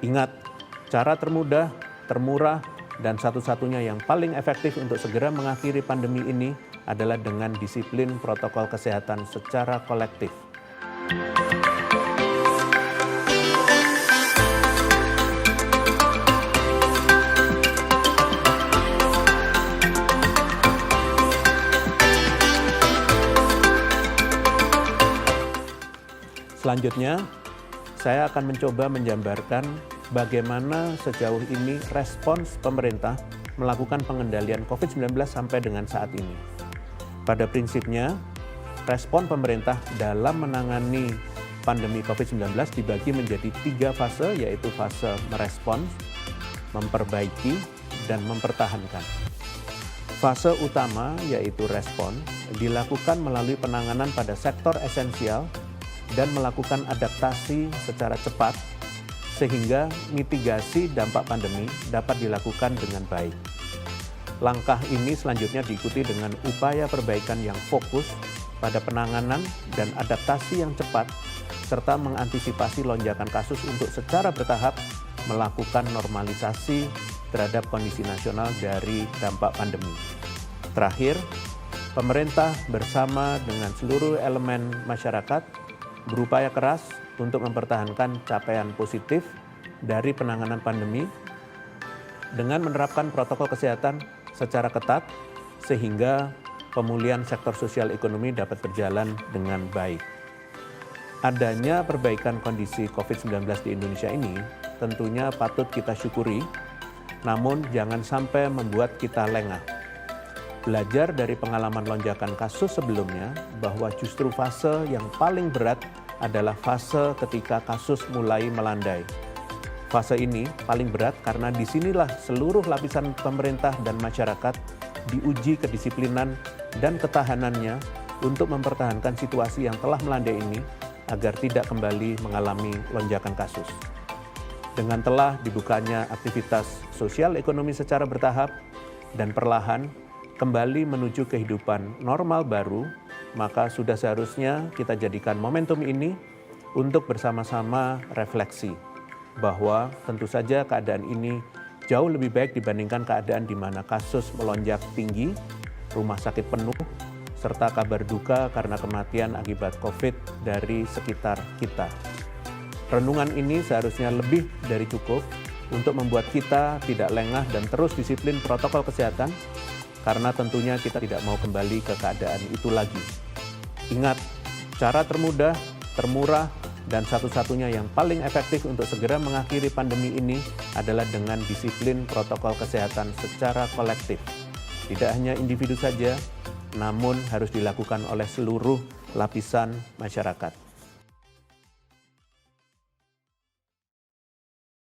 Ingat, cara termudah, termurah, dan satu-satunya yang paling efektif untuk segera mengakhiri pandemi ini adalah dengan disiplin protokol kesehatan secara kolektif. Selanjutnya, saya akan mencoba menjabarkan bagaimana sejauh ini respons pemerintah melakukan pengendalian COVID-19 sampai dengan saat ini. Pada prinsipnya, respon pemerintah dalam menangani pandemi COVID-19 dibagi menjadi 3 fase, yaitu fase merespons, memperbaiki, dan mempertahankan. Fase utama, yaitu respon, dilakukan melalui penanganan pada sektor esensial dan melakukan adaptasi secara cepat sehingga mitigasi dampak pandemi dapat dilakukan dengan baik. Langkah ini selanjutnya diikuti dengan upaya perbaikan yang fokus pada penanganan dan adaptasi yang cepat serta mengantisipasi lonjakan kasus untuk secara bertahap melakukan normalisasi terhadap kondisi nasional dari dampak pandemi. Terakhir, pemerintah bersama dengan seluruh elemen masyarakat berupaya keras untuk mempertahankan capaian positif dari penanganan pandemi dengan menerapkan protokol kesehatan secara ketat sehingga pemulihan sektor sosial ekonomi dapat berjalan dengan baik. Adanya perbaikan kondisi COVID-19 di Indonesia ini tentunya patut kita syukuri, namun jangan sampai membuat kita lengah. Belajar dari pengalaman lonjakan kasus sebelumnya bahwa justru fase yang paling berat adalah fase ketika kasus mulai melandai. Fase ini paling berat karena disinilah seluruh lapisan pemerintah dan masyarakat diuji kedisiplinan dan ketahanannya untuk mempertahankan situasi yang telah melandai ini agar tidak kembali mengalami lonjakan kasus. Dengan telah dibukanya aktivitas sosial ekonomi secara bertahap dan perlahan kembali menuju kehidupan normal baru, maka sudah seharusnya kita jadikan momentum ini untuk bersama-sama refleksi bahwa tentu saja keadaan ini jauh lebih baik dibandingkan keadaan di mana kasus melonjak tinggi, rumah sakit penuh, serta kabar duka karena kematian akibat COVID dari sekitar kita. Renungan ini seharusnya lebih dari cukup untuk membuat kita tidak lengah dan terus disiplin protokol kesehatan, karena tentunya kita tidak mau kembali ke keadaan itu lagi. Ingat, cara termudah, termurah, dan satu-satunya yang paling efektif untuk segera mengakhiri pandemi ini adalah dengan disiplin protokol kesehatan secara kolektif. Tidak hanya individu saja, namun harus dilakukan oleh seluruh lapisan masyarakat.